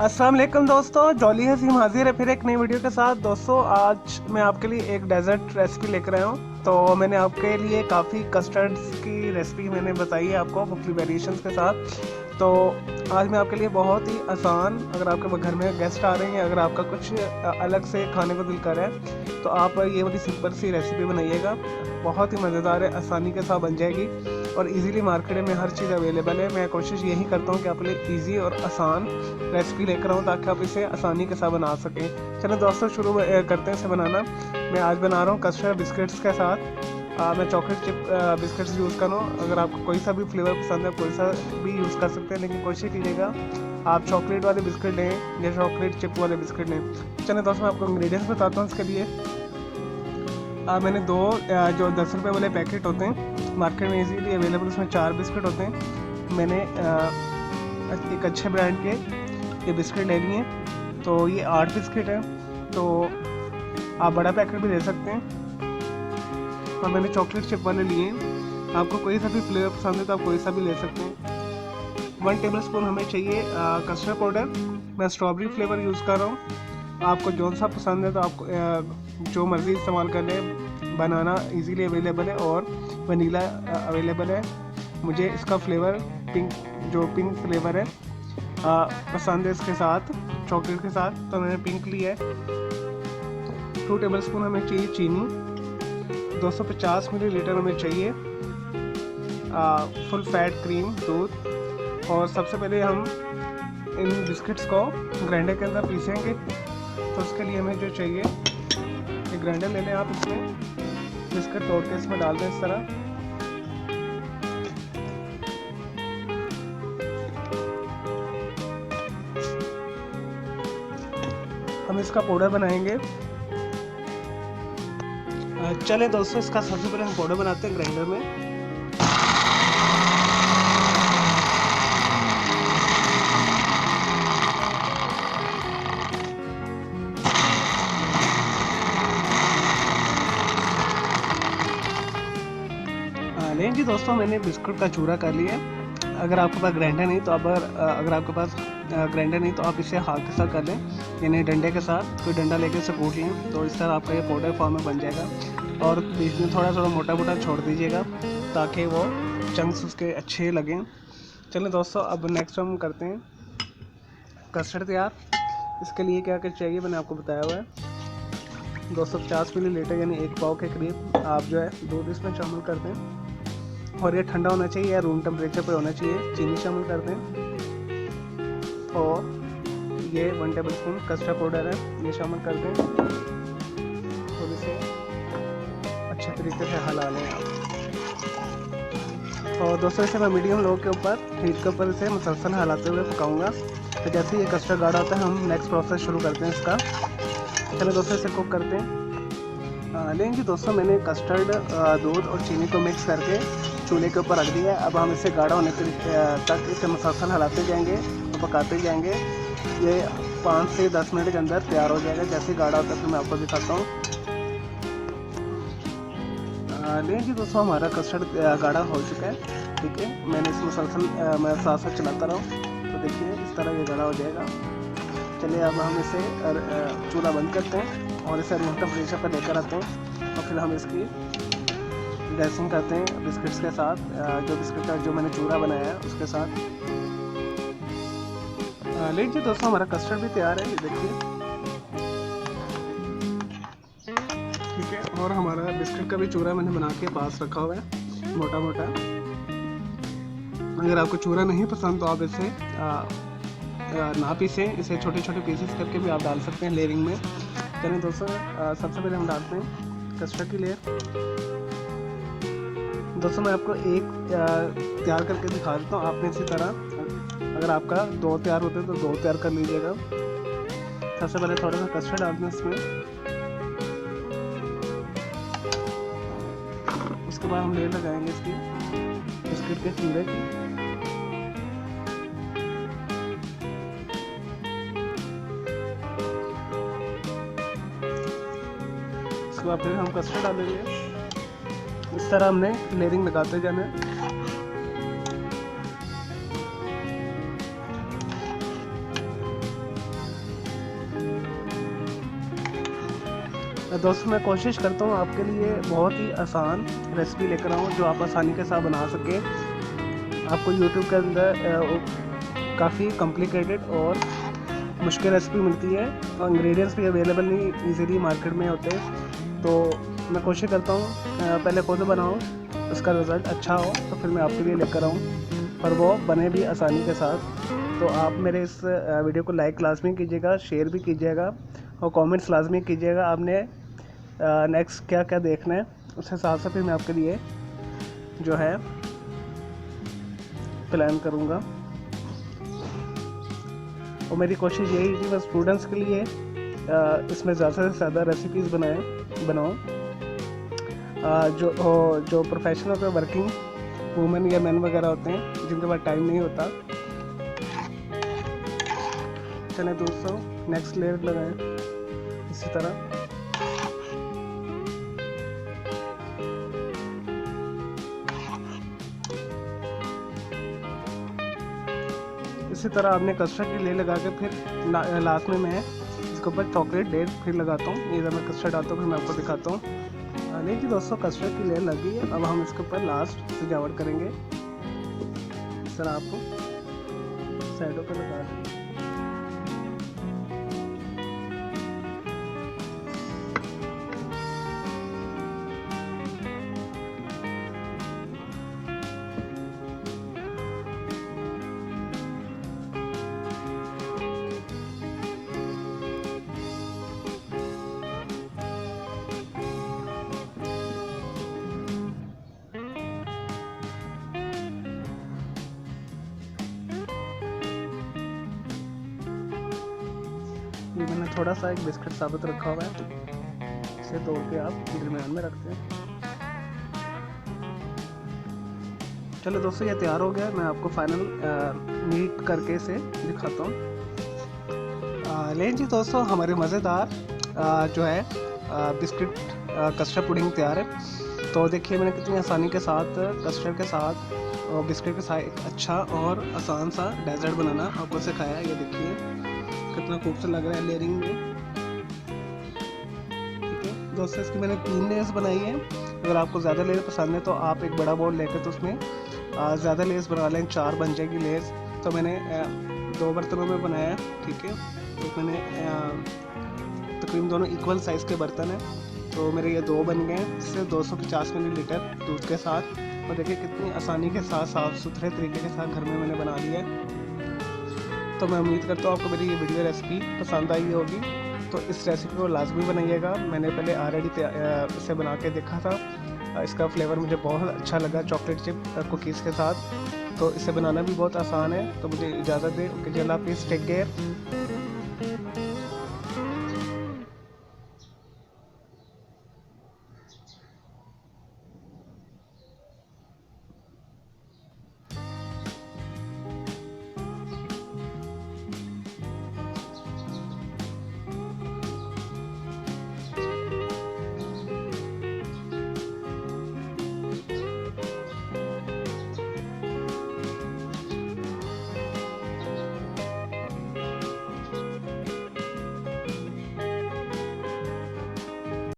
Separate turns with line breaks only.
अस्सलाम वालेकुम दोस्तों, जॉली हसीम हाजिर है फिर एक नई वीडियो के साथ। दोस्तों आज मैं आपके लिए एक डेजर्ट रेसिपी लेकर आया हूँ। तो मैंने आपके लिए काफ़ी कस्टर्ड्स की रेसिपी मैंने बताई है आपको मुख्तलिफ वेरिएशंस के साथ। तो आज मैं आपके लिए बहुत ही आसान, अगर आपके घर में गेस्ट आ रहे हैं, अगर आपका कुछ अलग से खाने को दिल कर रहा है तो आप ये वाली सिंपल सी रेसिपी बनाइएगा। बहुत ही मज़ेदार है, आसानी के साथ बन जाएगी और इजीली मार्केट में हर चीज़ अवेलेबल है। मैं कोशिश यही करता हूँ कि आपके लिए इजी और आसान रेसिपी लेकर आऊँ ताकि आप इसे आसानी के साथ बना सकें। चलो दोस्तों शुरू करते हैं इसे बनाना। मैं आज बना रहा हूँ कस्टर्ड बिस्किट्स के साथ। मैं चॉकलेट चिप बिस्किट्स यूज़ कर रहा हूँ। अगर आपको कोई सा भी फ्लेवर पसंद है कोई सा भी यूज़ कर सकते हैं, लेकिन कोशिश कीजिएगा आप चॉकलेट वाले बिस्किट लें या चॉकलेट चिप वाले बिस्किट लें। चलिए दोस्तों मैं आपको इंग्रेडिएंट्स बताता हूँ इसके लिए। मैंने दो जो 10 रुपये वाले पैकेट होते हैं मार्केट में इजीली अवेलेबल, उसमें 4 बिस्किट होते हैं। मैंने एक अच्छे ब्रांड के ये बिस्किट ले लिए। तो ये 8 बिस्किट है, तो आप बड़ा पैकेट भी ले सकते हैं। और मैंने चॉकलेट चिप वाले लिए। आपको कोई सा भी फ्लेवर पसंद है तो आप कोई सा भी ले सकते हैं। 1 टेबल स्पून हमें चाहिए कस्टर्ड पाउडर। मैं स्ट्रॉबेरी फ्लेवर यूज़ कर रहा हूँ। आपको जो सा पसंद है तो आपको जो मर्ज़ी इस्तेमाल कर लें। बनाना इजीली अवेलेबल है और वनीला अवेलेबल है। मुझे इसका फ्लेवर पिंक फ्लेवर है पसंद है, इसके साथ चॉकलेट के साथ, तो मैंने पिंक लिया है। 2 टेबल स्पून हमें चाहिए चीनी। 250 मिलीलीटर हमें चाहिए फुल फैट क्रीम दूध। और सबसे पहले हम इन बिस्किट्स को ग्राइंडर के अंदर पीसेंगे। तो उसके लिए हमें जो चाहिए एक ग्राइंडर ले लें आप, इसमें बिस्किट तोड़ के इसमें डाल दें इस तरह। हम इसका पाउडर बनाएंगे। चले दोस्तों इसका सबसे पहले हम पाउडर बनाते हैं ग्राइंडर में। नहीं जी दोस्तों, मैंने बिस्कुट का चूरा कर लिया। अगर आपके पास ग्राइंडर नहीं तो अगर आपके पास ग्राइंडर नहीं तो आप इसे हाथ के साथ कर लें, यानी डंडे के साथ। कोई डंडा लेके इसे कूट लें तो इस तरह आपका ये पाउडर फॉर्म में बन जाएगा। और बीच में थोड़ा थोड़ा मोटा मोटा छोड़ दीजिएगा ताकि वो चंक्स उसके अच्छे लगें। चलें दोस्तों अब नेक्स्ट हम करते हैं कस्टर्ड तैयार। इसके लिए क्या क्या चाहिए मैंने आपको बताया हुआ है। 250 मिलीलीटर यानी 1 पाव के करीब आप जो है दूध इसमें शामिल कर दें। और ये ठंडा होना चाहिए या रूम टेम्परेचर पर होना चाहिए। चीनी शामिल कर दें और ये 1 टेबल स्पून कस्टर्ड पाउडर है ये शामिल कर दें और इसे अच्छे तरीके से हिला लें आप। और दोस्तों इसे मैं मीडियम लो के ऊपर हीट के ऊपर इसे मुसलसल हिलाते हुए पकाऊंगा। तो जैसे ये कस्टर्ड गाढ़ा होता है हम नेक्स्ट प्रोसेस शुरू करते हैं इसका। चलो दोस्तों इसे कुक करते हैं। लेंगे दोस्तों मैंने कस्टर्ड दूध और चीनी को मिक्स करके चूल्हे के ऊपर रख दिया है। अब हम इसे गाढ़ा होने तक इसे मुसलसल हिलाते जाएंगे और पकाते जाएंगे। ये 5 से 10 मिनट के अंदर तैयार हो जाएगा। जैसे गाढ़ा होता है तो मैं आपको दिखाता हूँ। लेंगे दोस्तों हमारा कस्टर्ड गाढ़ा हो चुका है। ठीक है, मैंने इस मुसलसल मैं साथ साथ चलाता रहा तो देखिए इस तरह ये गाढ़ा हो जाएगा। चलिए अब हम इसे चूल्हा बंद करते हैं और इसे रूम टेम्परेचर पर लेकर आते हैं। और फिर हम इसकी ड्रेसिंग करते हैं बिस्किट्स के साथ। जो बिस्किट का जो मैंने चूरा बनाया है उसके साथ। लीजिए दोस्तों हमारा कस्टर्ड भी तैयार है, ये देखिए। ठीक है, और हमारा बिस्किट का भी चूरा मैंने बना के पास रखा हुआ है मोटा मोटा। अगर आपको चूरा नहीं पसंद तो आप इसे ना पीसें, इसे छोटे छोटे पीसेस करके भी आप डाल सकते हैं लेयरिंग में। चलिए दोस्तों सबसे पहले हम डालते हैं कस्टर्ड की लेयर। दोस्तों मैं आपको एक तैयार करके दिखा देता हूँ। आपने इसी तरह अगर आपका 2 तैयार होते तो 2 तैयार कर लीजिएगा। सबसे पहले थोड़ा सा कस्टर्ड डालते हैं इसमें। उसके बाद हम लेयर लगाएंगे इसकी बिस्किट के चूरे की। उसके बाद फिर हम कस्टर्ड डालेंगे। इस तरह हमने लेयरिंग लगाते जाना है। दोस्तों मैं कोशिश करता हूँ आपके लिए बहुत ही आसान रेसिपी लेकर आऊँ जो आप आसानी के साथ बना सकें। आपको यूट्यूब के अंदर काफ़ी कॉम्प्लिकेटेड और मुश्किल रेसिपी मिलती है और इंग्रेडिएंट्स भी अवेलेबल नहीं इजीली मार्केट में होते, तो मैं कोशिश करता हूँ पहले खुद बनाऊँ, उसका रिज़ल्ट अच्छा हो तो फिर मैं आपके लिए लेकर आऊँ और वो बने भी आसानी के साथ। तो आप मेरे इस वीडियो को लाइक लाजमी कीजिएगा, शेयर भी कीजिएगा और कमेंट्स लाजमी कीजिएगा आपने नेक्स्ट क्या क्या देखना है, उस हिसाब से फिर मैं आपके लिए जो है प्लान करूँगा। और मेरी कोशिश यही थी मैं स्टूडेंट्स के लिए इसमें ज़्यादा से ज़्यादा रेसिपीज़ बनाऊँ जो प्रोफेशनल पे वर्किंग वुमेन या मैन वगैरह होते हैं जिनके पास टाइम नहीं होता। चलें दोस्तों नेक्स्ट लेयर लगाएं इसी तरह। इसी तरह आपने कस्टर्ड की लेयर लगा के फिर लास्ट में मैं इसके ऊपर चॉकलेट लेयर फिर लगाता हूँ। इधर मैं कस्टर्ड डालता हूँ फिर मैं आपको दिखाता हूँ। देखिए दोस्तों कस्टर्ड की लेयर लगी है, अब हम इसके ऊपर लास्ट सजावट करेंगे। इस तरह आपको साइडों पर लगा दें। ये मैंने थोड़ा सा एक बिस्किट साबुत रखा हुआ है, इसे तोड़ के आप दरमियान में रखते हैं। चलो दोस्तों ये तैयार हो गया, मैं आपको फाइनल मीट करके इसे दिखाता हूँ। लें जी दोस्तों हमारे मज़ेदार जो है बिस्किट कस्टर्ड पुडिंग तैयार है। तो देखिए मैंने कितनी आसानी के साथ कस्टर्ड के साथ और बिस्किट के साथ एक अच्छा और आसान सा डेजर्ट बनाना आपको सिखाया है। ये देखिए कितना खूबसूरत लग रहा है लेयरिंग में। ठीक है दोस्तों इसकी मैंने 3 लेयर्स बनाई है। अगर आपको ज़्यादा लेयर पसंद है तो आप एक बड़ा बाउल लेकर तो उसमें ज़्यादा लेयर्स बना लें, 4 बन जाएगी लेयर्स। तो मैंने 2 बर्तनों में बनाया। ठीक है तो मैंने तकरीबन दोनों इक्वल साइज़ के बर्तन हैं, तो मेरे ये 2 बन गए हैं। इससे 250 मिलीलीटर दूध के साथ। और देखिए कितनी आसानी के साथ साफ़ सुथरे तरीके के साथ घर में मैंने बना लिया है। तो मैं उम्मीद करता हूँ आपको मेरी ये वीडियो रेसिपी पसंद आई होगी। तो इस रेसिपी को लाजमी बनाइएगा। मैंने पहले ऑलरेडी इसे बना के देखा था, इसका फ्लेवर मुझे बहुत अच्छा लगा चॉकलेट चिप कुकीज़ के साथ। तो इसे बनाना भी बहुत आसान है। तो मुझे इजाज़त दें। ओके जी, अल्लाह हाफिज़, टेक केयर।